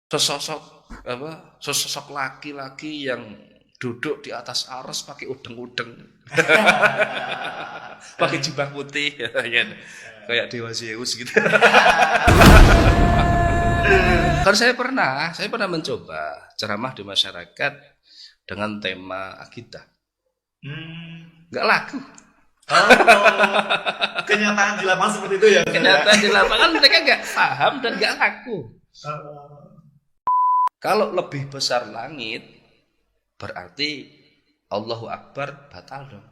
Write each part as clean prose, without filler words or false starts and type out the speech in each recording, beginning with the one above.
sesosok sesosok laki-laki yang duduk di atas aras pakai udeng-udeng, pakai jubah putih, ya, kayak Dewa Zeus gitu. Kan saya pernah mencoba ceramah di masyarakat dengan tema akidah, Hmm. nggak laku. Oh, kenyataan di lapangan seperti itu ya. Kenyataan di lapangan mereka nggak paham dan nggak laku. Kalau lebih besar langit, berarti Allahu Akbar batal dong.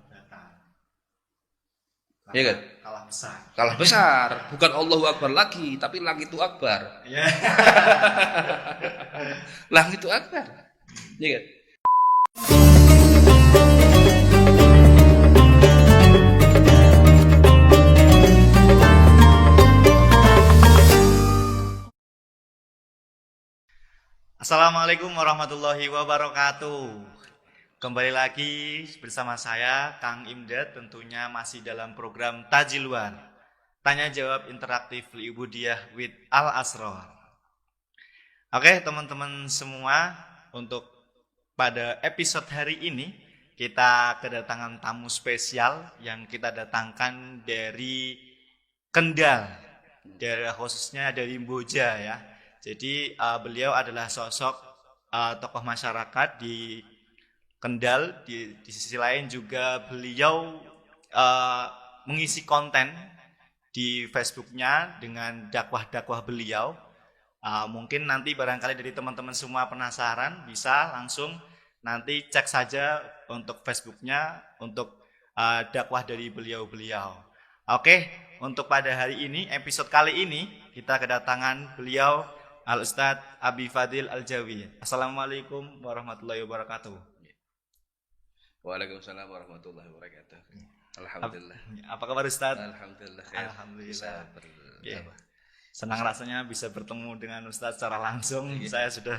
Iya kan? Kalah besar. Kalah besar, bukan Allahu Akbar lagi, tapi langit itu Akbar. Ya. Langit itu Akbar. Iya kan? Assalamualaikum warahmatullahi wabarakatuh. Kembali lagi bersama saya Kang Imdad, tentunya masih dalam program Tajiluan, tanya jawab interaktif Liubudiyah with Al Asrar. Oke teman-teman semua, untuk pada episode hari ini kita kedatangan tamu spesial yang kita datangkan dari Kendal, daerah khususnya dari Mboja ya. Jadi beliau adalah sosok tokoh masyarakat di Kendal. Di sisi lain juga beliau mengisi konten di Facebooknya dengan dakwah-dakwah beliau. Mungkin nanti barangkali dari teman-teman semua penasaran, bisa langsung nanti cek saja untuk Facebooknya untuk dakwah dari beliau-beliau. Oke, untuk pada hari ini, episode kali ini kita kedatangan beliau Al-Ustadz Abi Fadil Al-Jawi. Assalamualaikum warahmatullahi wabarakatuh. Waalaikumsalam warahmatullahi wabarakatuh. Alhamdulillah. Apa kabar Ustadz? Alhamdulillah. Alhamdulillah. Senang rasanya bisa bertemu dengan Ustadz secara langsung. Saya sudah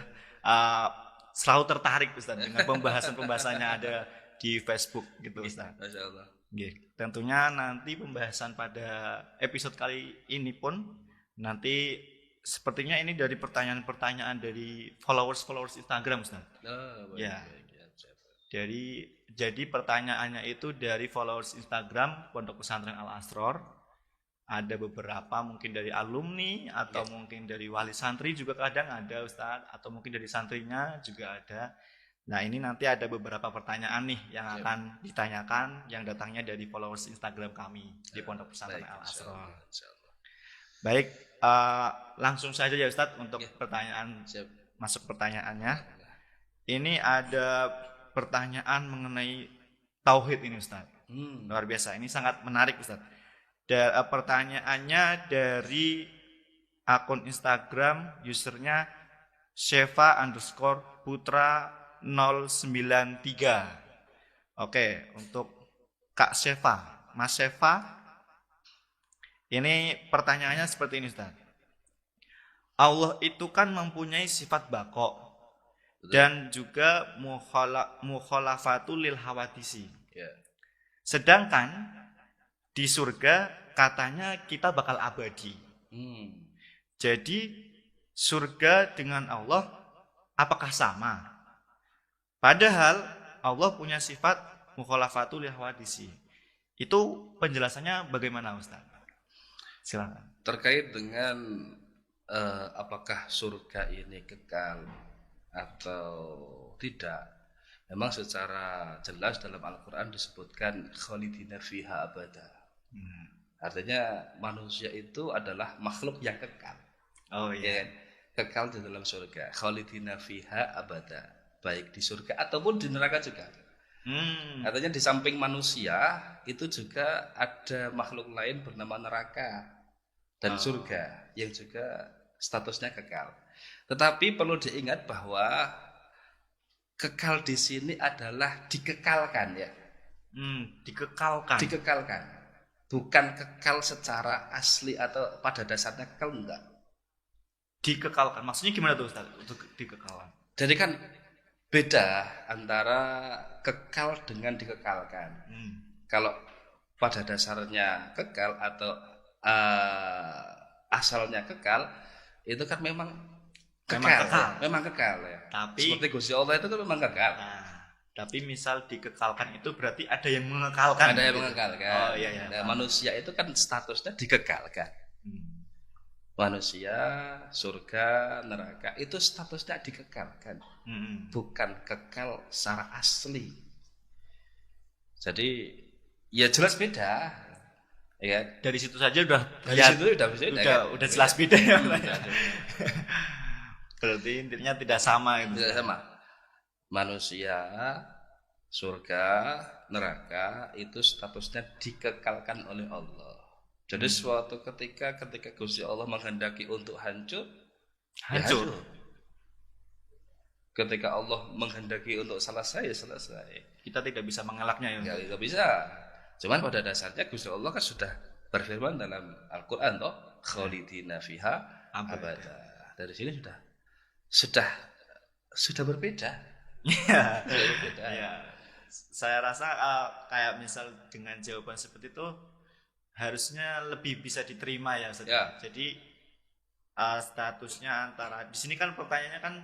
selalu tertarik Ustadz dengan pembahasan-pembahasannya ada di Facebook gitu Ustadz. Masya Allah. Tentunya nanti pembahasan pada episode kali ini pun nanti sepertinya ini dari pertanyaan-pertanyaan dari followers Instagram Ustaz. Ya. Jadi pertanyaannya itu dari followers Instagram Pondok Pesantren Al Asrar. Ada beberapa mungkin dari alumni atau mungkin dari wali santri juga kadang ada Ustaz, atau mungkin dari santrinya juga ada. Nah, ini nanti ada beberapa pertanyaan nih yang akan ditanyakan yang datangnya dari followers Instagram kami di Pondok Pesantren Al Asrar. Baik, langsung saja ya Ustadz untuk pertanyaan. Masuk pertanyaannya. Ini ada pertanyaan mengenai tauhid ini Ustadz. Luar biasa, ini sangat menarik Ustadz. Pertanyaannya dari akun Instagram, usernya Sheva_Putra 093. Oke, untuk Kak Sheva, Mas Sheva, ini pertanyaannya seperti ini Ustaz. Allah itu kan mempunyai sifat baqo dan juga mukhalafatul lil hawadisi. Sedangkan di surga katanya kita bakal abadi. Jadi surga dengan Allah apakah sama? Padahal Allah punya sifat mukhalafatul lil hawadisi. Itu penjelasannya bagaimana Ustaz? Silakan. Terkait dengan apakah surga ini kekal atau tidak, memang secara jelas dalam Al-Quran disebutkan khalidina fiha abada. Artinya manusia itu adalah makhluk yang kekal. Oh iya. Kekal di dalam surga, khalidina fiha abada, baik di surga ataupun di neraka juga. Artinya di samping manusia itu juga ada makhluk lain bernama neraka dan surga yang juga statusnya kekal. Tetapi perlu diingat bahwa kekal di sini adalah dikekalkan ya. Dikekalkan. Bukan kekal secara asli atau pada dasarnya kekal, enggak. Dikekalkan. Maksudnya gimana tuh Ustaz untuk dikekalkan? Jadi kan beda antara kekal dengan dikekalkan. Kalau pada dasarnya kekal atau asalnya kekal, itu kan memang Memang kekal ya. Tapi seperti Gusti Allah itu kan memang kekal. Tapi misal dikekalkan itu berarti ada yang mengekalkan. Ada yang mengekalkan. Oh iya. Nah, manusia itu kan statusnya dikekalkan. Manusia, surga, neraka itu statusnya dikekalkan. Bukan kekal secara asli. Jadi ya jelas beda. Ya, dari situ saja udah jelas beda ya. Berarti intinya tidak sama itu. Tidak sama. Manusia, surga, neraka itu statusnya dikekalkan oleh Allah. Jadi suatu ketika Gusti Allah menghendaki untuk hancur. Ya hancur. Ketika Allah menghendaki untuk selesai, ya selesai. Kita tidak bisa mengelaknya ya. Tidak bisa. Cuman pada dasarnya Gusti Allah kan sudah berfirman dalam Al-Qur'an toh, khalidina fiha abada. Dari sini sudah berbeda. Ya. Ya. Saya rasa kayak misal dengan jawaban seperti itu harusnya lebih bisa diterima ya Ustaz. Ya. Jadi statusnya antara di sini kan pertanyaannya kan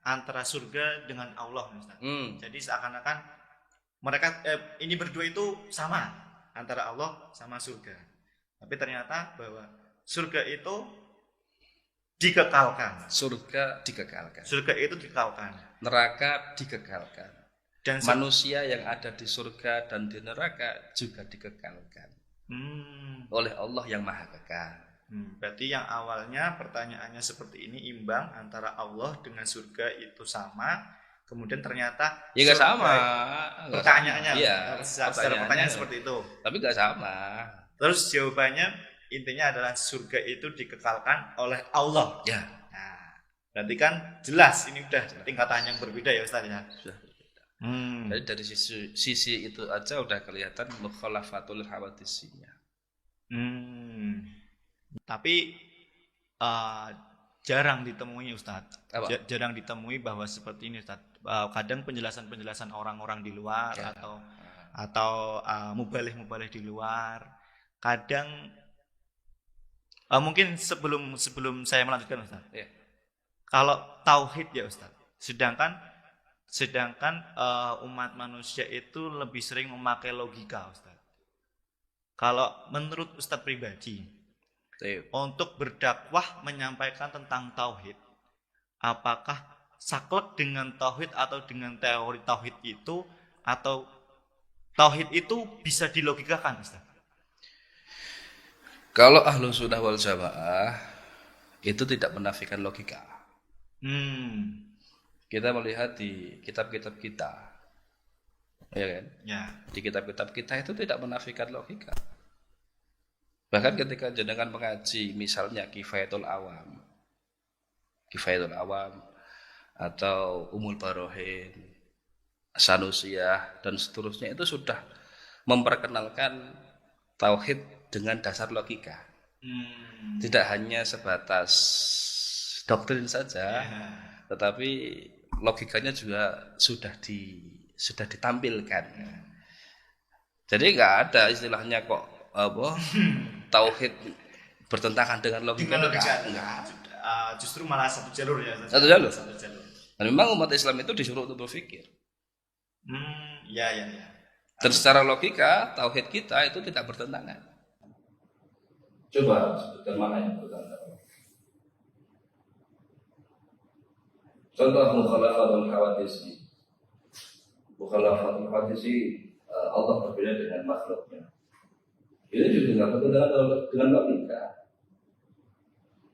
antara surga dengan Allah Ustaz. Jadi seakan-akan mereka ini berdua itu sama antara Allah sama surga. Tapi ternyata bahwa surga itu dikekalkan. Surga dikekalkan. Surga itu dikekalkan. Neraka dikekalkan. Dan manusia yang ada di surga dan di neraka juga dikekalkan. Oleh Allah yang Maha Kekal. Berarti yang awalnya pertanyaannya seperti ini imbang antara Allah dengan surga itu sama. Kemudian ternyata ya nggak sama. Pertanyaannya, secara pertanyaan seperti itu. Tapi nggak sama. Terus jawabannya intinya adalah surga itu dikekalkan oleh Allah. Ya. Nah, berarti kan jelas ini udah tingkatan yang berbeda ya Ustaz ya. Sudah berbeda. Jadi dari sisi itu aja udah kelihatan mukhalafatul hawadisinya. Tapi jarang ditemui Ustaz. Jarang ditemui bahwa seperti ini Ustaz. Kadang penjelasan orang-orang di luar atau mubalih di luar kadang mungkin sebelum saya melanjutkan Ustaz. Kalau tauhid ya Ustaz. Sedangkan umat manusia itu lebih sering memakai logika Ustaz. Kalau menurut Ustaz pribadi untuk berdakwah menyampaikan tentang tauhid, apakah saklek dengan tauhid atau dengan teori tauhid itu, atau tauhid itu bisa dilogikakan Ustaz? Kalau ahlu sunnah wal jamaah itu tidak menafikan logika. Kita melihat di kitab-kitab kita, ya kan? Ya. Di kitab-kitab kita itu tidak menafikan logika. Bahkan ketika jenengan mengaji misalnya Kifayatul Awam atau Umul Barohin, Sanusiyah dan seterusnya itu sudah memperkenalkan tauhid dengan dasar logika. Tidak hanya sebatas doktrin saja, tetapi logikanya juga sudah ditampilkan. Jadi nggak ada istilahnya kok tauhid bertentangan dengan logika. Justru malah satu jalur ya. Satu jalur. Dan memang umat Islam itu disuruh untuk berpikir. Ya. Dan secara logika tauhid kita itu tidak bertentangan. Coba sebutkan mana yang bertentangan. Contoh mukhalafatul hawadisi. Mukhalafatul hawadisi Allah berbeda dengan makhluknya. Ini juga tidak bertentangan dengan logika.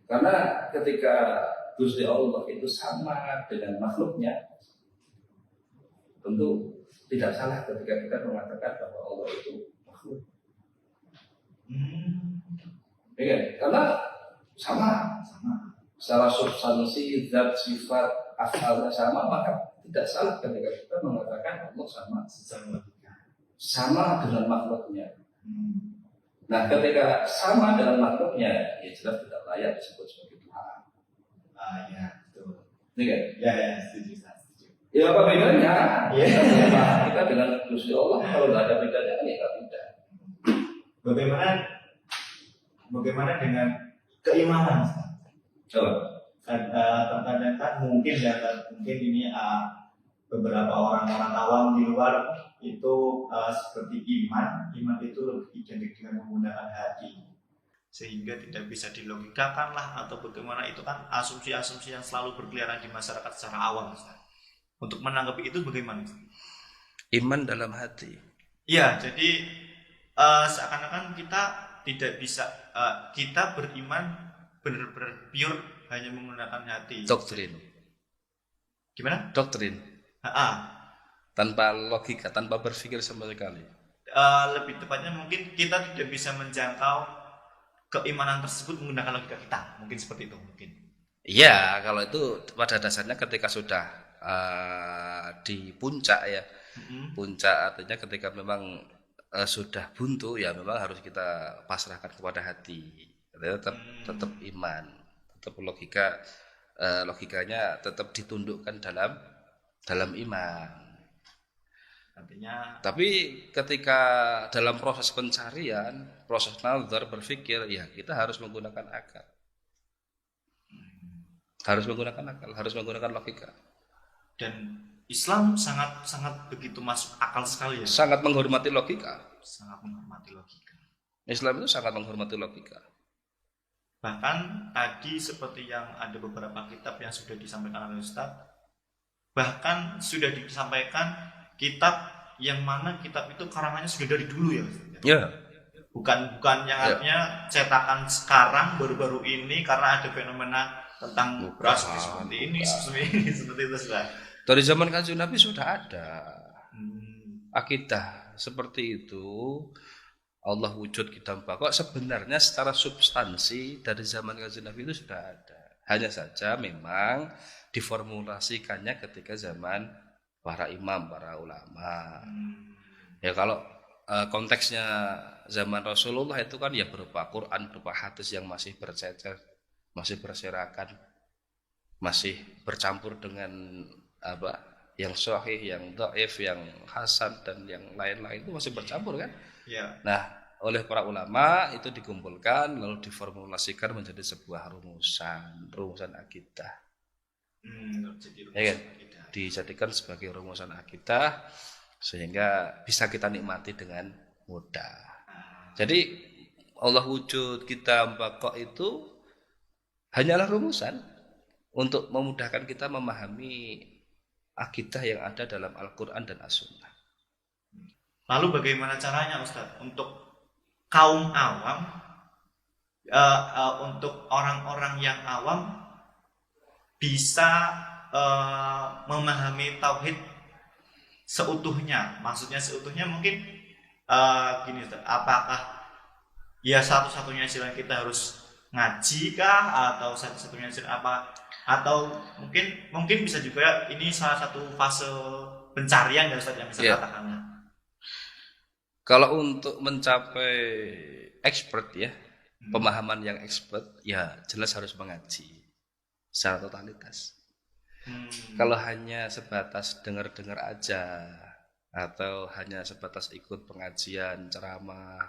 Karena ketika Gusti Allah itu sama dengan makhluknya, tentu tidak salah ketika kita mengatakan bahwa Allah itu makhluk. Ya, karena sama. Secara substansi, zat, sifat, afalnya sama, maka tidak salah ketika kita mengatakan Allah sama dengan makhluknya. Nah, ketika sama dengan makhluknya, ya jelas tidak layak disebut sebagai Tuhan. Ya, betul. Ini kan? Ya, setuju. Ya, apa bedanya? Kita dengan Gusti Allah kalau nggak ada bedanya kan ya nggak beda. Bagaimana dengan keimanan? Coba. Terkadang kan mungkin ini beberapa orang-orang awam di luar itu seperti iman itu lebih identik dengan menggunakan hati, sehingga tidak bisa dilogikakan lah atau bagaimana. Itu kan asumsi-asumsi yang selalu berkeliaran di masyarakat secara awam. Untuk menanggapi itu bagaimana? Iman dalam hati. Iya, jadi seakan-akan kita tidak bisa, kita beriman benar-benar pure hanya menggunakan hati. Doktrin. Gimana? Doktrin. Tanpa logika, tanpa berpikir sama sekali. Lebih tepatnya mungkin kita tidak bisa menjangkau keimanan tersebut menggunakan logika kita. Mungkin seperti itu mungkin. Iya, kalau itu pada dasarnya ketika sudah di puncak ya. Puncak artinya ketika memang sudah buntu ya memang harus kita pasrahkan kepada hati. Tetap iman, tetap logikanya tetap ditundukkan dalam iman. Artinya, tapi ketika dalam proses pencarian, proses nazar, berpikir, ya kita harus menggunakan akal. Harus menggunakan logika. Dan Islam sangat begitu masuk akal sekali ya. Sangat menghormati logika. Islam itu sangat menghormati logika. Bahkan tadi seperti yang ada beberapa kitab yang sudah disampaikan oleh Ustaz, bahkan sudah disampaikan kitab yang mana kitab itu karangannya sudah dari dulu ya Ustaz. Ya. Bukan yang artinya cetakan sekarang baru-baru ini karena ada fenomena tentang prasasti seperti ini seperti itu Ustaz. Dari zaman Kanjeng Nabi sudah ada akidah seperti itu. Allah wujud kita kok sebenarnya secara substansi dari zaman Kanjeng Nabi itu sudah ada. Hanya saja memang diformulasikannya ketika zaman para imam, para ulama. Ya kalau konteksnya zaman Rasulullah itu kan ya berupa Quran, berupa hadis yang masih bercecer, masih berserakan, masih bercampur dengan yang sahih, yang dhaif, yang hasan dan yang lain-lain itu masih bercampur kan? Ya. Nah, oleh para ulama itu dikumpulkan lalu diformulasikan menjadi sebuah rumusan akidah. Ya kan? Dijadikan sebagai rumusan akidah sehingga bisa kita nikmati dengan mudah. Jadi Allah wujud kita baqo itu hanyalah rumusan untuk memudahkan kita memahami akidah yang ada dalam Al-Quran dan As-Sunnah. Lalu bagaimana caranya Ustaz untuk kaum awam, untuk orang-orang yang awam bisa memahami tauhid seutuhnya? Maksudnya seutuhnya mungkin gini Ustaz, apakah ya satu-satunya jalan kita harus ngaji kah, atau satu-satunya jalan apa, atau mungkin bisa juga ini salah satu fase pencarian ya Ustaz yang bisa katakannya. Kalau untuk mencapai expert ya, pemahaman yang expert ya jelas harus mengaji secara totalitas. Kalau hanya sebatas dengar-dengar aja atau hanya sebatas ikut pengajian, ceramah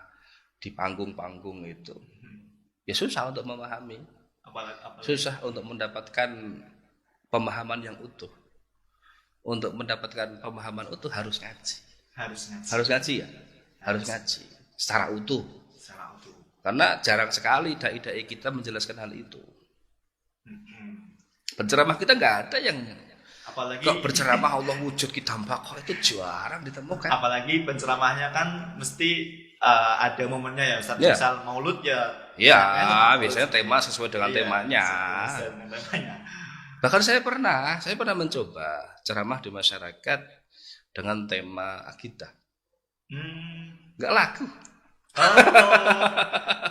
di panggung-panggung itu, ya susah untuk memahami. Susah untuk mendapatkan pemahaman yang utuh. Untuk mendapatkan pemahaman utuh harus ngaji. Harus ngaji ya. Harus ngaji secara utuh. Karena jarang sekali dai-dai kita menjelaskan hal itu. Penceramah kita nggak ada yang kok berceramah Allah wujud kita kok itu jarang ditemukan. Apalagi penceramahnya kan mesti ada momennya ya Ustaz. Misal maulud ya. Ya, biasanya tema sesuai dengan temanya. Bahkan saya pernah mencoba ceramah di masyarakat dengan tema akidah. Nggak laku.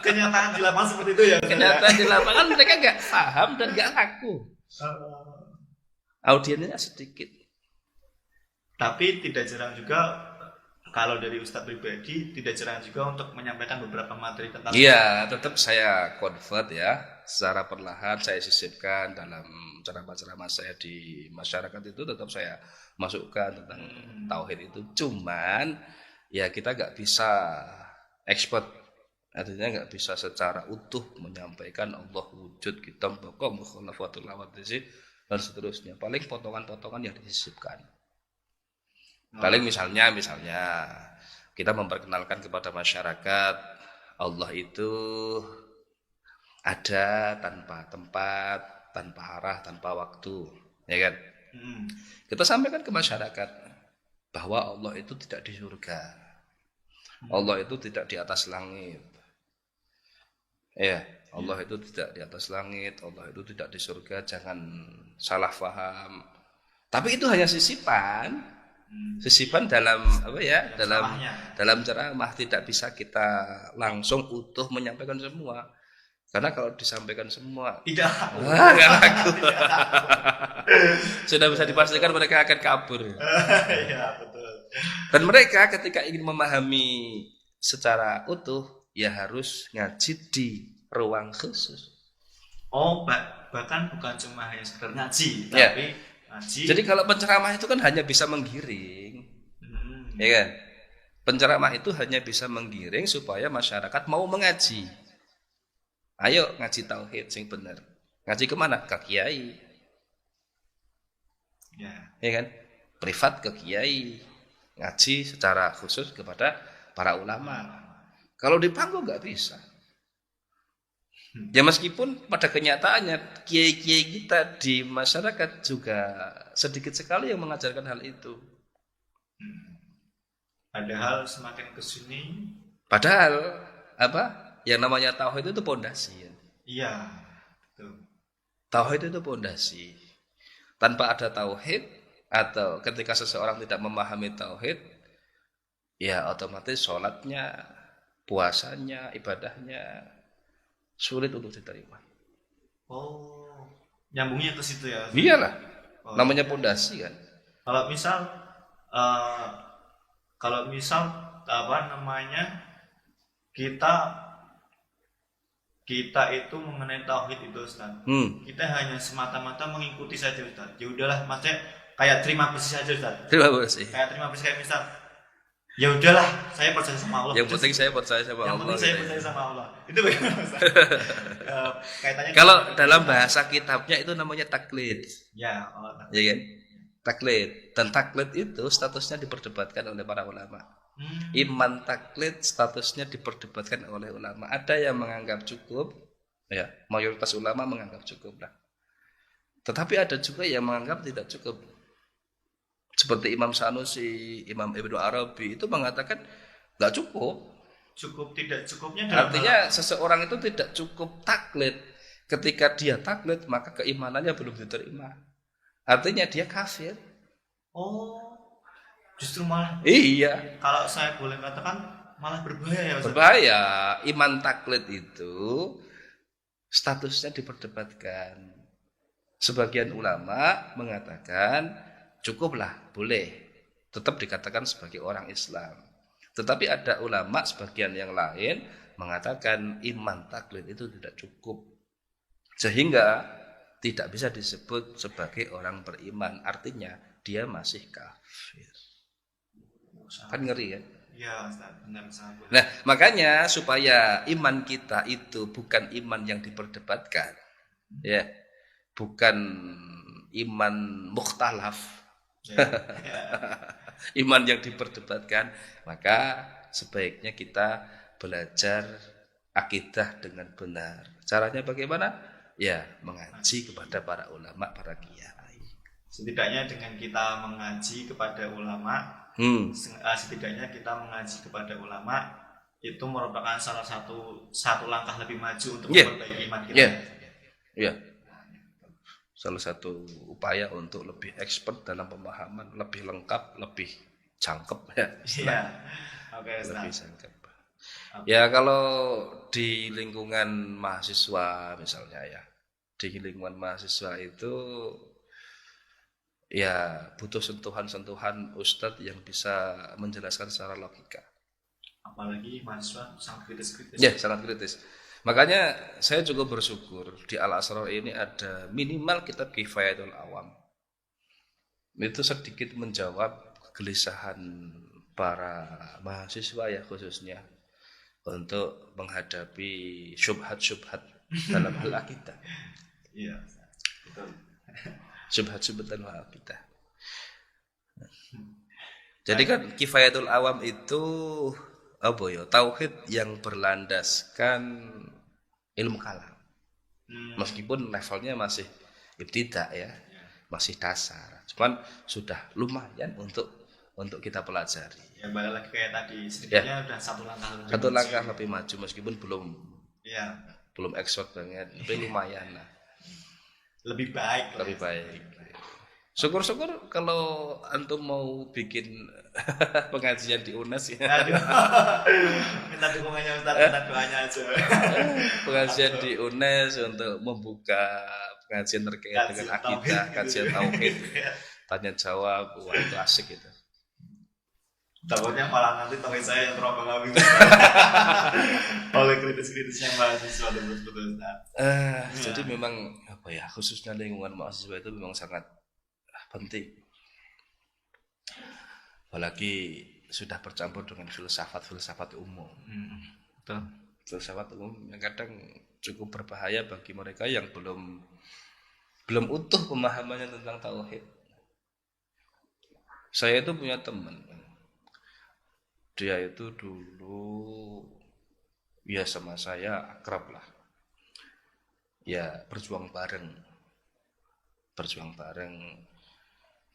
Kenyataan di lapangan seperti itu ya. Kenyataan di lapangan mereka nggak paham dan nggak laku. Audiensnya sedikit. Tapi tidak jarang juga kalau dari Ustadz pribadi tidak jarang juga untuk menyampaikan beberapa materi tentang. Iya, tetap saya convert ya, secara perlahan saya sisipkan dalam ceramah-ceramah saya di masyarakat itu tetap saya masukkan tentang tauhid itu. Cuman ya kita nggak bisa expert Artinya nggak bisa secara utuh menyampaikan Allah wujud, kita bokom mukhalafatul awadisi dan seterusnya. Paling potongan-potongan yang disisipkan. Paling misalnya kita memperkenalkan kepada masyarakat Allah itu ada tanpa tempat, tanpa arah, tanpa waktu, ya kan? Kita sampaikan ke masyarakat bahwa Allah itu tidak di surga, Allah itu tidak di atas langit. Ya, Allah itu tidak di atas langit, Allah itu tidak di surga, jangan salah faham. Tapi itu hanya sisipan dalam apa ya? Dalam ceramah, tidak bisa kita langsung utuh menyampaikan semua. Karena kalau disampaikan semua tidak laku. Sudah bisa dipastikan mereka akan kabur. Ya, betul. Dan mereka ketika ingin memahami secara utuh, ya harus ngaji di ruang khusus. Bahkan bukan cuma hanya sekedar ngaji, Ya. tapi ngaji. Jadi kalau penceramah itu kan hanya bisa menggiring, ya kan? Penceramah itu hanya bisa menggiring supaya masyarakat mau mengaji. Ayo ngaji tauhid sing bener. Ngaji kemana? Ke kiai. Ya kan? Privat ke kiai. Ngaji secara khusus kepada para ulama. Kalau di panggung nggak bisa. Ya meskipun pada kenyataannya kiai-kiai kita di masyarakat juga sedikit sekali yang mengajarkan hal itu. Padahal semakin kesini. Padahal apa? Yang namanya tauhid itu pondasi. Iya, betul. Tauhid itu pondasi. Tanpa ada tauhid atau ketika seseorang tidak memahami tauhid, ya otomatis sholatnya, puasanya, ibadahnya sulit untuk diterima. Nyambungnya ke situ ya? Iyalah, namanya pondasi kan. Kalau misal apa namanya kita itu mengenai tauhid itu Ustaz. Kita hanya semata-mata mengikuti saja Ustaz. Ya udahlah, maksudnya kayak terima bersih saja Ustaz. Terima bersih. Kayak terima bersih, kayak misal ya udahlah, saya percaya sama Allah. Yang penting saya percaya sama Allah. Yang penting saya percaya sama Allah. Itu bagaimana Ustaz? Kaitannya kalau dalam bahasa kitabnya itu namanya taklid. Ya, ya kan? Taklid. Dan taklid itu statusnya diperdebatkan oleh para ulama. Iman taklid statusnya diperdebatkan oleh ulama. Ada yang menganggap cukup, ya, mayoritas ulama menganggap cukup lah. Tetapi ada juga yang menganggap tidak cukup. Seperti Imam Sanusi, Imam Ibnu Arabi itu mengatakan nggak cukup. Tidak cukupnya artinya seseorang itu tidak cukup taklid. Ketika dia taklid maka keimanannya belum diterima. Artinya dia kafir. Justru malah. Iya. Kalau saya boleh katakan malah berbahaya ya Ustaz. Berbahaya. Iman taklid itu statusnya diperdebatkan. Sebagian ulama mengatakan cukuplah, boleh. Tetap dikatakan sebagai orang Islam. Tetapi ada ulama sebagian yang lain mengatakan iman taklid itu tidak cukup. Sehingga tidak bisa disebut sebagai orang beriman. Artinya dia masih kafir. Kan ngeri kan? Ya, Ustaz, benar sangat. Nah, makanya supaya iman kita itu bukan iman yang diperdebatkan, ya, bukan iman mukhtalaf, iman yang diperdebatkan, maka sebaiknya kita belajar akidah dengan benar. Caranya bagaimana? Ya, mengaji kepada para ulama, para kiai. Setidaknya dengan kita mengaji kepada ulama, setidaknya kita mengaji kepada ulama itu merupakan salah satu langkah lebih maju untuk memperbaiki iman kita. Salah satu upaya untuk lebih expert dalam pemahaman, lebih lengkap, lebih cangkep ya. Lebih cangkep. Ya kalau di lingkungan mahasiswa misalnya ya, di lingkungan mahasiswa itu ya butuh sentuhan-sentuhan ustadz yang bisa menjelaskan secara logika. Apalagi mahasiswa sangat kritis-kritis. Ya, sangat kritis. Makanya saya cukup bersyukur di Al-Asrar ini ada minimal kitab Kifayatul Awam. Itu sedikit menjawab kegelisahan para mahasiswa ya khususnya. untuk menghadapi syubhat-syubhat dalam hal akidah. Iya, betul. Syubhat-syubhat dalam hal akidah. Jadi kan kifayatul awam itu apa ya? Tauhid yang berlandaskan ilmu kalam. Meskipun levelnya masih ibtidak ya, masih dasar. Cuman sudah lumayan untuk kita pelajari. Ya balik lagi kayak tadi, sedikitnya udah satu langkah lebih maju meskipun belum expert banget, tapi lumayan lah. Lebih baik. Syukur-syukur kalau antum mau bikin pengajian di UNES ya. Aduh. Minta dukungannya Ustaz, minta doanya aja. Pengajian di UNES untuk membuka pengajian terkait dengan akidah, kajian tauhid, tanya jawab, wah itu asik gitu. Takutnya malah nanti tauhid saya yang terombang-ambing oleh kritis-kritisnya mahasiswa betul Ustaz. Jadi memang apa ya, khususnya lingkungan mahasiswa itu memang sangat penting. Apalagi sudah bercampur dengan filsafat umum. Betul. Filsafat umum yang kadang cukup berbahaya bagi mereka yang belum utuh pemahamannya tentang tauhid. Saya itu punya teman. Dia itu dulu ya sama saya akrab lah. Ya berjuang bareng.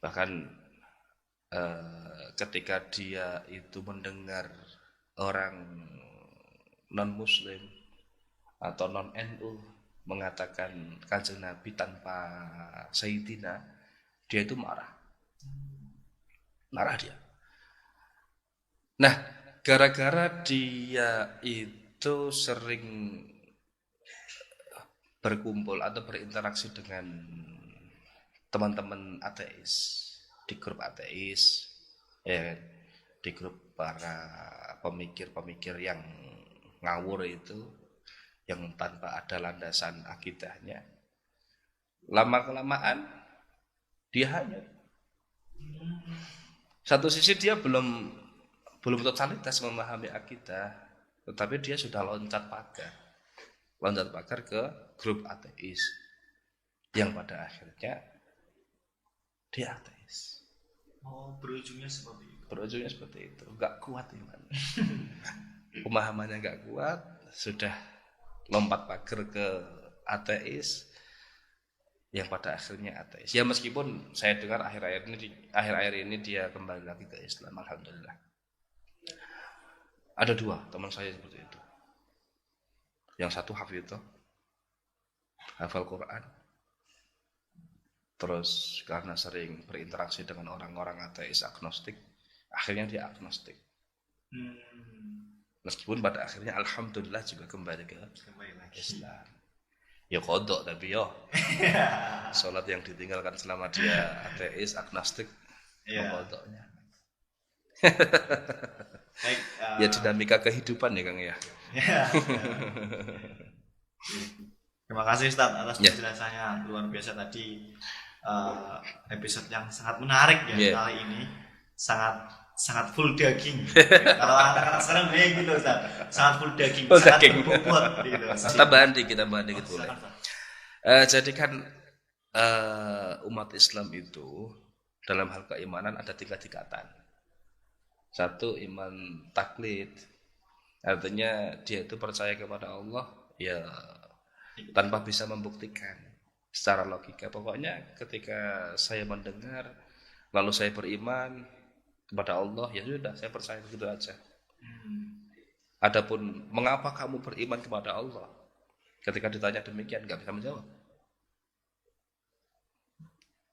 Bahkan ketika dia itu mendengar orang non-muslim atau non-NU mengatakan Kanjeng Nabi tanpa Sayyidina, dia itu marah dia. Nah, gara-gara dia itu sering berkumpul atau berinteraksi dengan teman-teman ateis, di grup ateis, ya, di grup para pemikir-pemikir yang ngawur itu, yang tanpa ada landasan akidahnya, lama-kelamaan dia hanyut. Satu sisi dia belum totalitas memahami akidah, tetapi dia sudah loncat pagar ke grup ateis, yang pada akhirnya dia ateis. Berujungnya seperti itu. Gak kuat iman. Pemahamannya gak kuat, sudah lompat pagar ke ateis, yang pada akhirnya ateis. Ya meskipun saya dengar akhir-akhir ini dia kembali lagi ke Islam, alhamdulillah. Ada 2 teman saya seperti itu. Yang satu hafal Quran. Terus karena sering berinteraksi dengan orang-orang ateis agnostik, akhirnya dia agnostik. Meskipun pada akhirnya alhamdulillah juga kembali ke Islam. Ya kodok tapi sholat yang ditinggalkan selama dia ateis agnostik, kodoknya. Ya dinamika kehidupan ya Kang ya. Terima kasih Ustaz atas penjelasannya luar biasa tadi. Episode yang sangat menarik ya kali ini, sangat full daging. Kalau anak-anak sekarang kayak gitu Ustaz, sangat full daging, sangat berbobot gitu. Tambahan dikit boleh. Jadi kan umat Islam itu dalam hal keimanan ada 3 tingkatan. 1 iman taklid, artinya dia itu percaya kepada Allah ya tanpa bisa membuktikan secara logika. Pokoknya ketika saya mendengar lalu saya beriman kepada Allah, ya sudah saya percaya begitu aja. Adapun mengapa kamu beriman kepada Allah, ketika ditanya demikian nggak bisa menjawab.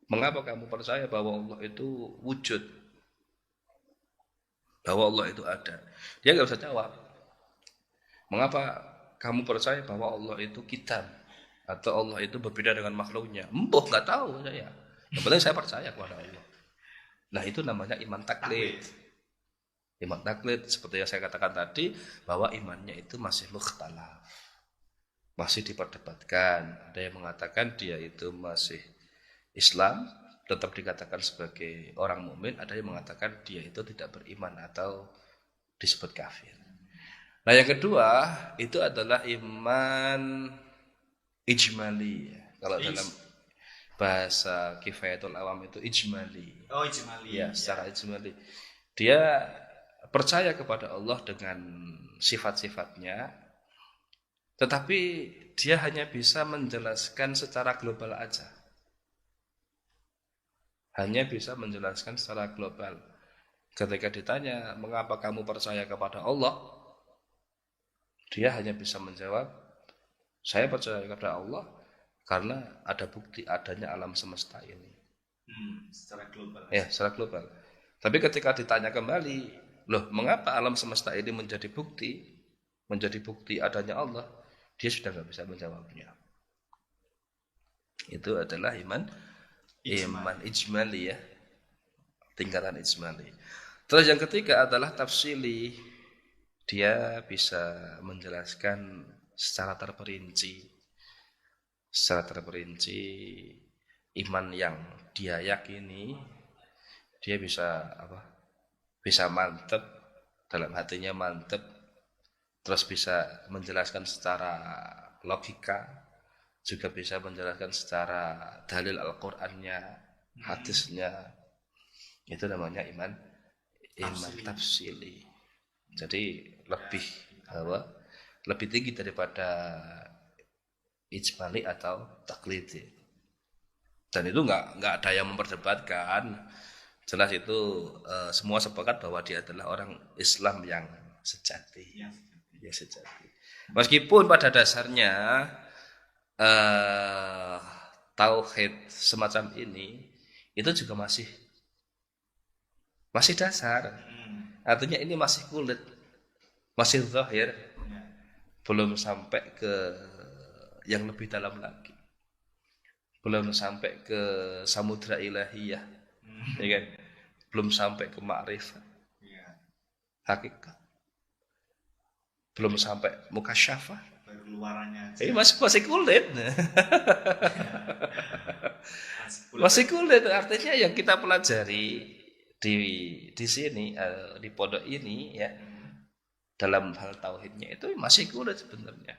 Mengapa kamu percaya bahwa Allah itu wujud, bahwa Allah itu ada? Dia nggak bisa jawab. Mengapa kamu percaya bahwa Allah itu kitab atau Allah itu berbeda dengan makhluknya? Nggak tahu saya. Yang penting saya percaya kepada Allah. Nah itu namanya iman taklid. Iman taklid seperti yang saya katakan tadi, bahwa imannya itu masih mukhtalaf, masih diperdebatkan. Ada yang mengatakan dia itu masih Islam, tetap dikatakan sebagai orang mukmin. Ada yang mengatakan dia itu tidak beriman atau disebut kafir. Nah, yang kedua itu adalah iman ijmali. Kalau dalam bahasa Kifayatul Awam itu ijmali. Oh, ijmali. Ya, secara ijmali. Dia percaya kepada Allah dengan sifat-sifatnya, tetapi dia hanya bisa menjelaskan secara global aja. Hanya bisa menjelaskan secara global. Ketika ditanya, mengapa kamu percaya kepada Allah? Dia hanya bisa menjawab, saya percaya kepada Allah karena ada bukti adanya alam semesta ini. Secara global. Ya, secara global. Tapi ketika ditanya kembali, loh, mengapa alam semesta ini menjadi bukti adanya Allah? Dia sudah nggak bisa menjawabnya. Itu adalah iman ijmali ya, tingkatan ijmali. Terus yang ketiga adalah tafsili. Dia bisa menjelaskan secara terperinci iman yang dia yakini. Dia bisa mantep dalam hatinya, mantep, terus bisa menjelaskan secara logika, juga bisa menjelaskan secara dalil Al-Qur'annya, hadisnya. Itu namanya iman tafsili. Jadi lebih tinggi daripada ijmali atau taklidi. Dan itu nggak ada yang memperdebatkan. Jelas itu semua sepakat bahwa dia adalah orang Islam yang sejati. Ya, sejati. Meskipun pada dasarnya tauhid semacam ini itu juga masih dasar. Artinya ini masih kulit, masih zahir, belum sampai ke yang lebih dalam lagi, belum sampai ke samudra ilahiyah, ya kan? Belum sampai ke ma'rifat, hakikat, belum sampai mukasyafah, keluarannya. Ini masih kulit, masih kulit. Artinya yang kita pelajari di sini, di pondok ini ya, dalam hal tauhidnya itu masih kulit sebenarnya.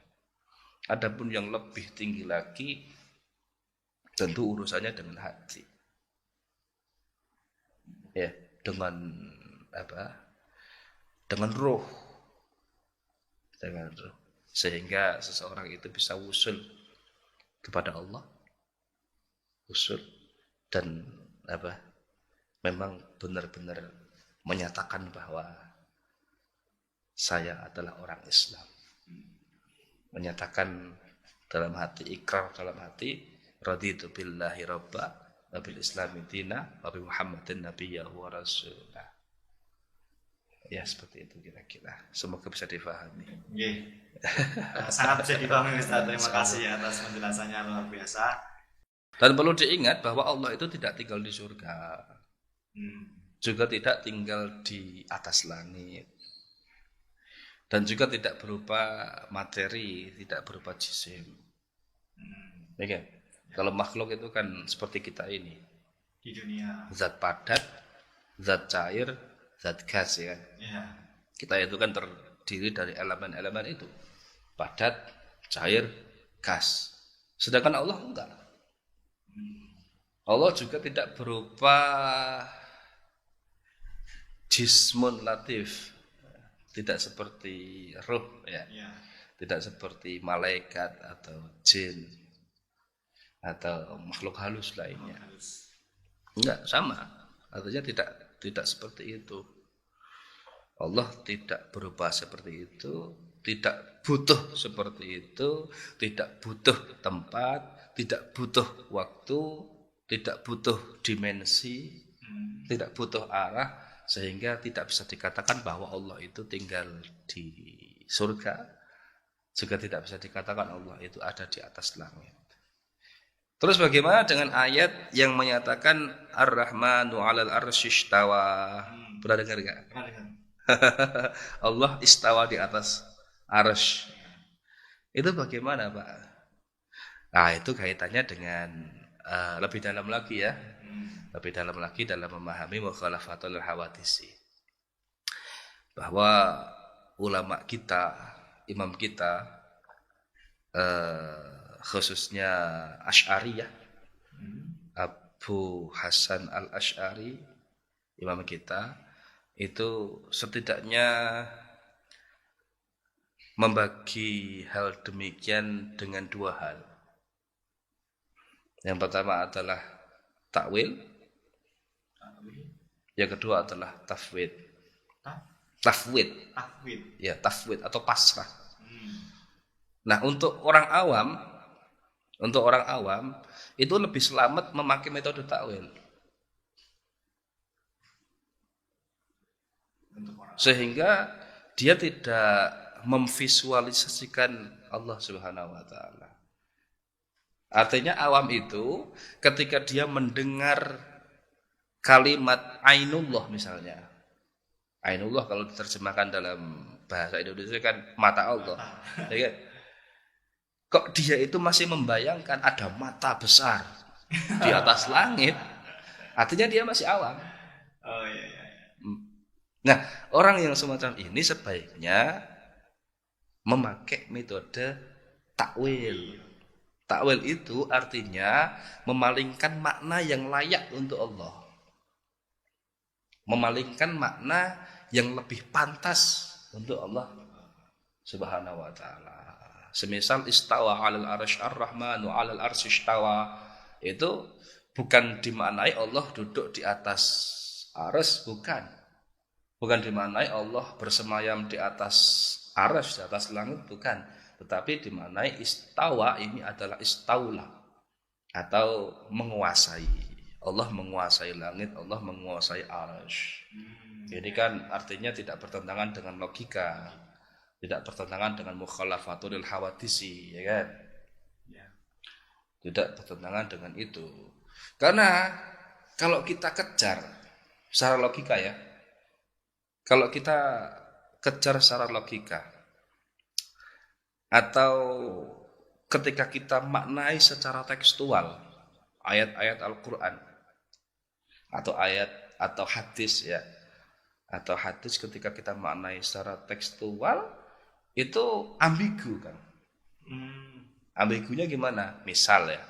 Adapun yang lebih tinggi lagi tentu urusannya dengan hati, ya, dengan roh, sehingga seseorang itu bisa wusul kepada Allah, wusul dan memang benar-benar menyatakan bahwa saya adalah orang Islam. Menyatakan dalam hati, ikrar dalam hati, raditu billahi rabba wa bil islami dina wa bi Muhammadin nabiyya wa rasulah. Ya, seperti itu kira-kira. Semoga bisa difahami. Sangat bisa dipahami Ustaz. Terima kasih atas penjelasannya, luar biasa. Dan perlu diingat bahwa Allah itu tidak tinggal di surga, juga tidak tinggal di atas langit, dan juga tidak berupa materi, tidak berupa jisim. Ya kan? Kalau makhluk itu kan seperti kita ini di dunia, zat padat, zat cair, zat gas, ya kan? Kita itu kan terdiri dari elemen-elemen itu, padat, cair, gas. Sedangkan Allah enggak. Allah juga tidak berupa jismun latif, tidak seperti ruh, ya. Tidak seperti malaikat atau jin atau makhluk halus lainnya. Enggak sama, artinya tidak seperti itu. Allah tidak berupa seperti itu, tidak butuh seperti itu, tidak butuh tempat, tidak butuh waktu, tidak butuh dimensi, tidak butuh arah, sehingga tidak bisa dikatakan bahwa Allah itu tinggal di surga, juga tidak bisa dikatakan Allah itu ada di atas langit. Terus bagaimana dengan ayat yang menyatakan Ar-Rahmanu 'alal 'arsy istawa? Pernah dengar enggak? Allah istawa di atas arsy. Itu bagaimana, Pak? Nah, itu kaitannya dengan lebih dalam lagi ya. Lebih dalam lagi dalam memahami mukhalafatul hawadisi. Bahwa ulama kita, imam kita, khususnya Asy'ari ya, Abu Hasan al-Asy'ari, imam kita, itu setidaknya membagi hal demikian dengan dua hal. Yang pertama adalah takwil, yang kedua adalah tafwid. Tafwid. Ya, tafwid atau pasrah. Nah, untuk orang awam itu lebih selamat memakai metode takwil. Sehingga dia tidak memvisualisasikan Allah Subhanahu wa taala. Artinya awam itu ketika dia mendengar kalimat ainullah misalnya. Ainullah kalau diterjemahkan dalam bahasa Indonesia kan mata Allah. Ya kan? Kok dia itu masih membayangkan ada mata besar di atas langit? Artinya dia masih awam. Oh iya. Nah, orang yang semacam ini sebaiknya memakai metode takwil. Takwil itu artinya memalingkan makna yang layak untuk Allah. Memalingkan makna yang lebih pantas untuk Allah Subhanahu wa taala. Semisal istawa 'alal arsy ar-rahmanu 'alal arsy istawa, itu bukan dimaknai Allah duduk di atas arsy, bukan. Bukan dimaknai Allah bersemayam di atas arsy, di atas langit, bukan. Tetapi dimaknai istawa ini adalah istaula atau menguasai. Allah menguasai langit, Allah menguasai arsy. Jadi kan artinya tidak bertentangan dengan logika, tidak bertentangan dengan mukhalafatul hawadisi, ya kan? Tidak bertentangan dengan itu. Karena kalau kita kejar secara logika ya, kalau kita kejar secara logika, atau ketika kita maknai secara tekstual ayat-ayat Al-Quran atau ayat atau hadis ya, atau hadis ketika kita maknai secara tekstual itu ambigu kan. Ambigunya gimana? Misal ya,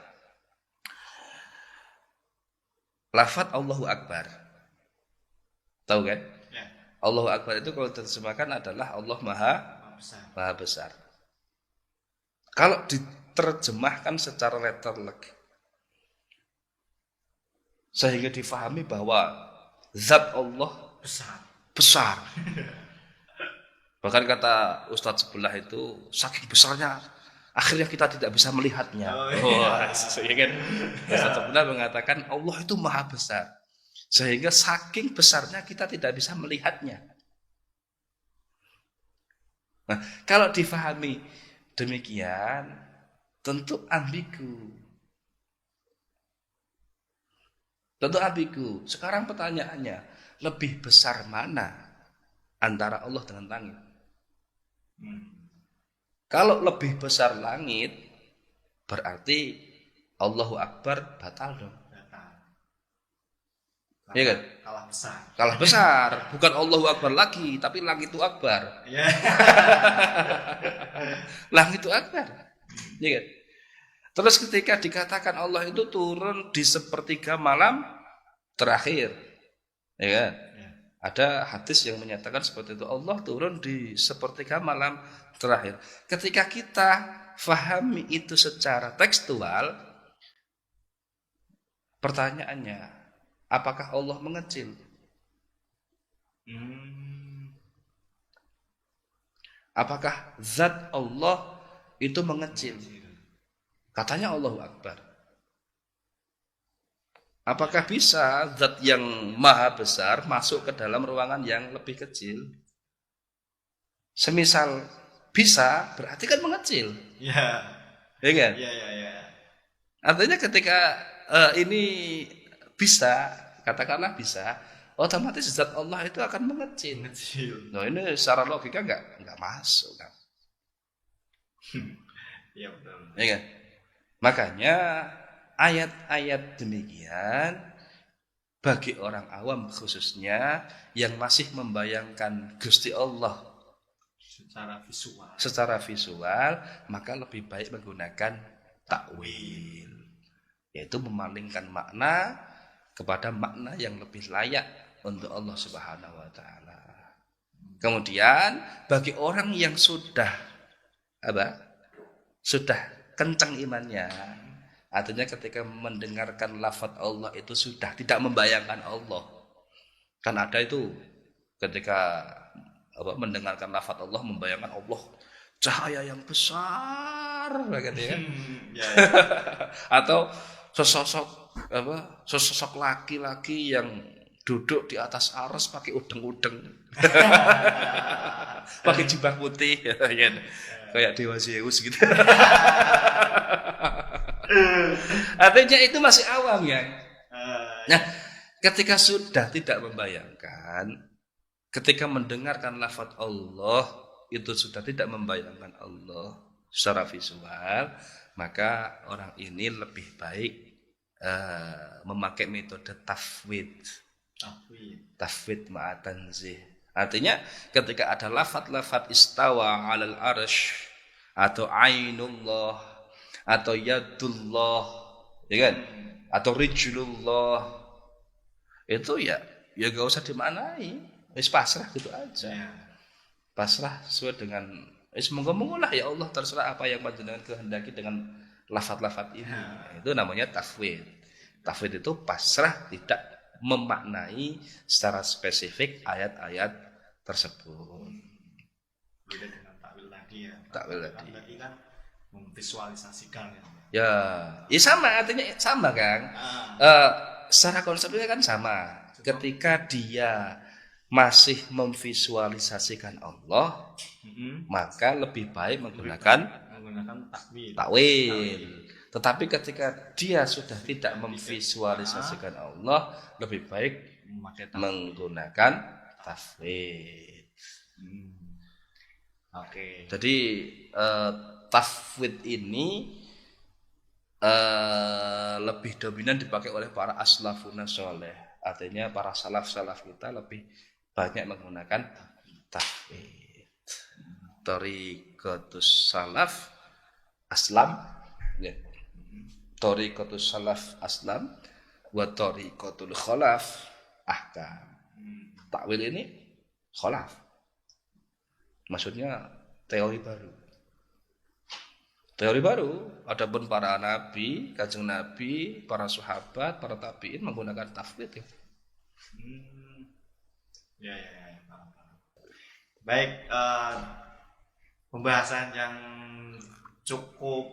lafadz Allahu Akbar, tahu kan? Allahu Akbar itu kalau diterjemahkan adalah Allah Maha Besar. Kalau diterjemahkan secara letterlek sehingga difahami bahwa zat Allah besar. Bahkan kata Ustadz sebelah itu saking besarnya akhirnya kita tidak bisa melihatnya. Ya kan? Ustadz sebelah mengatakan Allah itu maha besar. Sehingga saking besarnya kita tidak bisa melihatnya. Nah, kalau difahami demikian, tentu ambigu. Sekarang pertanyaannya, lebih besar mana antara Allah dengan langit? Kalau lebih besar langit, berarti Allahu Akbar batal dong. Iya kan? Kalah besar. Bukan Allahu Akbar lagi, tapi langit itu akbar. Langit itu akbar. Iya kan? Terus ketika dikatakan Allah itu turun di sepertiga malam terakhir, ya kan? Ada hadis yang menyatakan seperti itu, Allah turun di sepertiga malam terakhir. Ketika kita fahami itu secara tekstual, pertanyaannya, apakah Allah mengecil? Apakah zat Allah itu mengecil? Katanya Allahu Akbar. Apakah bisa zat yang maha besar masuk ke dalam ruangan yang lebih kecil? Semisal bisa, berarti kan mengecil. Ya kan? Ya. Artinya ketika ini bisa, katakanlah bisa, otomatis zat Allah itu akan mengecil. Nah, ini secara logika nggak masuk kan? Ya betul. Ya kan? Makanya ayat-ayat demikian bagi orang awam khususnya yang masih membayangkan Gusti Allah secara visual, maka lebih baik menggunakan takwil, yaitu memalingkan makna kepada makna yang lebih layak untuk Allah Subhanahu wa taala. Kemudian bagi orang yang sudah kencang imannya, artinya ketika mendengarkan lafaz Allah itu sudah tidak membayangkan Allah. Kan ada itu ketika mendengarkan lafaz Allah membayangkan Allah cahaya yang besar gitu ya. Atau sosok laki-laki yang duduk di atas aras pakai udeng-udeng. Pakai jubah putih kayak Dewa Zeus gitu. Artinya itu masih awam ya. Nah, ketika sudah tidak membayangkan, ketika mendengarkan lafaz Allah itu sudah tidak membayangkan Allah secara visual, maka orang ini lebih baik memakai metode tafwid ma'atanzih. Artinya ketika ada lafaz-lafaz istawa 'alal arsy atau ainullah atau yadullah, ya kan? Atau rijlullah, itu ya gak usah dimaknai, wis pasrah gitu aja. Pasrah sesuai dengan semoga-moga ya Allah, terserah apa yang panjenengan kehendaki dengan lafaz-lafaz ini. Itu namanya tafwid. Tafwid itu pasrah, tidak memaknai secara spesifik ayat-ayat tersebut. Beda dengan takwil tadi ya. Takwil tadi kan memvisualisasikan ya sama, artinya sama kan. Secara konsepnya kan sama. Ketika dia masih memvisualisasikan Allah, maka lebih baik menggunakan takwil. Tetapi ketika dia sudah tidak memvisualisasikan Allah, lebih baik menggunakan tafwid. Oke. Jadi tafwid ini lebih dominan dipakai oleh para aslafun sholeh. Artinya para salaf kita lebih banyak menggunakan tafwid. Thariqatus salaf aslam, ya. Thariqatus salaf aslam wa thariqatul khalaf ahkam. Takwil ini khalaf, maksudnya teori baru. Adapun para nabi, kanjeng nabi, para sahabat, para tabiin menggunakan tafwid ya. Ya. Baik, pembahasan yang cukup,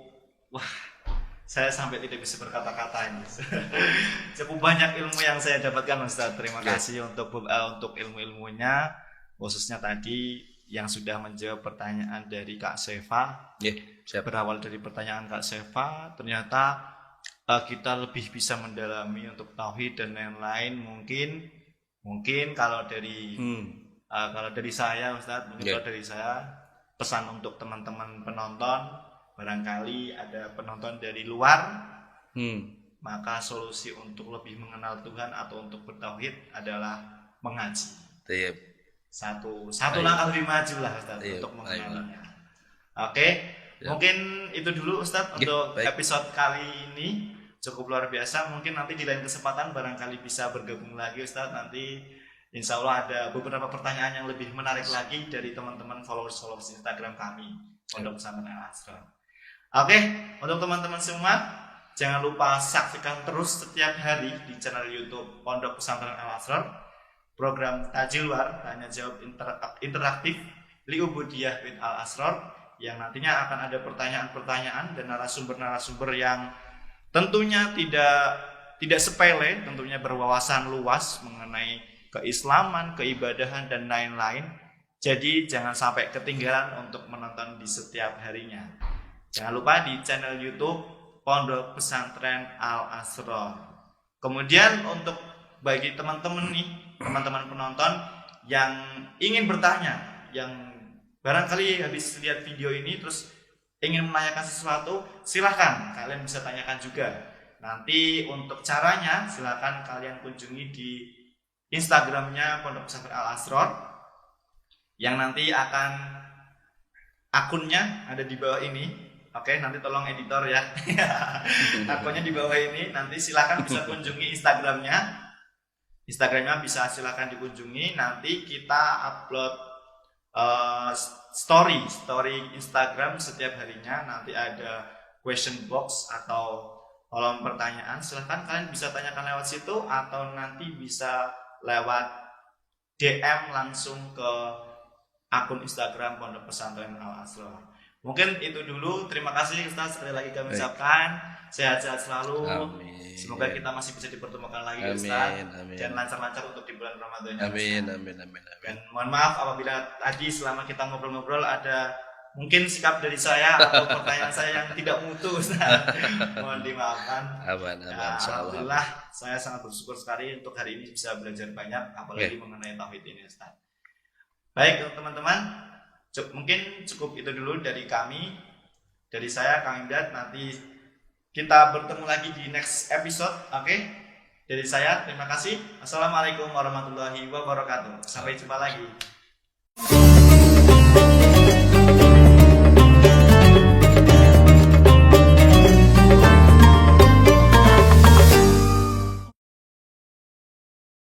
saya sampai tidak bisa berkata-kata ini. Cukup banyak ilmu yang saya dapatkan, Ustaz. Terima kasih untuk ilmu-ilmunya, khususnya tadi yang sudah menjawab pertanyaan dari Kak Sefa. Berawal dari pertanyaan Kak Sefa, ternyata kita lebih bisa mendalami untuk tauhid dan lain-lain. Mungkin kalau dari saya, Ustaz, kalau dari saya, pesan untuk teman-teman penonton, barangkali ada penonton dari luar, maka solusi untuk lebih mengenal Tuhan atau untuk bertauhid adalah mengaji. Satu langkah lebih maju lah, Ustaz, untuk mengenalnya. Oke. Mungkin itu dulu, Ustaz, untuk episode kali ini. Cukup luar biasa. Mungkin nanti di lain kesempatan barangkali bisa bergabung lagi, Ustaz. Nanti insya Allah ada beberapa pertanyaan yang lebih menarik lagi dari teman-teman followers Instagram kami, Pondok Pesantren Al-Asrar. Oke, untuk teman-teman semua, jangan lupa saksikan terus setiap hari di channel YouTube Pondok Pesantren Al-Asrar program Tajilwar, tanya jawab interaktif Liubudiyah with Al-Asrar, yang nantinya akan ada pertanyaan-pertanyaan dan narasumber-narasumber yang tentunya tidak sepele, tentunya berwawasan luas mengenai keislaman, keibadahan dan lain-lain. Jadi jangan sampai ketinggalan untuk menonton di setiap harinya. Jangan lupa di channel YouTube Pondok Pesantren Al-Asrar. Kemudian untuk bagi teman-teman penonton yang ingin bertanya, yang barangkali habis lihat video ini terus ingin menanyakan sesuatu, silahkan kalian bisa tanyakan juga. Nanti untuk caranya silahkan kalian kunjungi di Instagramnya Pondok Pesantren Al-Asrar, yang nanti akan akunnya ada di bawah ini. Oke, nanti tolong editor ya. Akunnya di bawah ini. Nanti silakan bisa kunjungi Instagramnya. Instagramnya bisa silakan dikunjungi. Nanti kita upload story Instagram setiap harinya. Nanti ada question box atau kolom pertanyaan. Silakan kalian bisa tanyakan lewat situ atau nanti bisa lewat DM langsung ke akun Instagram Pondok Pesantren Al Asrar. Mungkin itu dulu. Terima kasih Ustaz, sekali lagi kami ucapkan sehat-sehat selalu. Amin. Semoga kita masih bisa dipertemukan lagi Amin. Ustaz. Amin. Dan lancar-lancar untuk di bulan Ramadan. Amin. Ustaz. Amin. Amin. Amin. Dan mohon maaf apabila tadi selama kita ngobrol-ngobrol ada mungkin sikap dari saya atau pertanyaan saya yang tidak mutu Ustaz. Mohon dimaafkan. Aman. Ya, Insyaallah. alhamdulillah saya sangat bersyukur sekali untuk hari ini bisa belajar banyak apalagi mengenai tauhid ini Ustaz. Baik teman-teman, mungkin cukup itu dulu dari kami, dari saya Kang Imdad. Nanti kita bertemu lagi di next episode. Oke? Dari saya terima kasih. Assalamualaikum warahmatullahi wabarakatuh. Sampai jumpa lagi.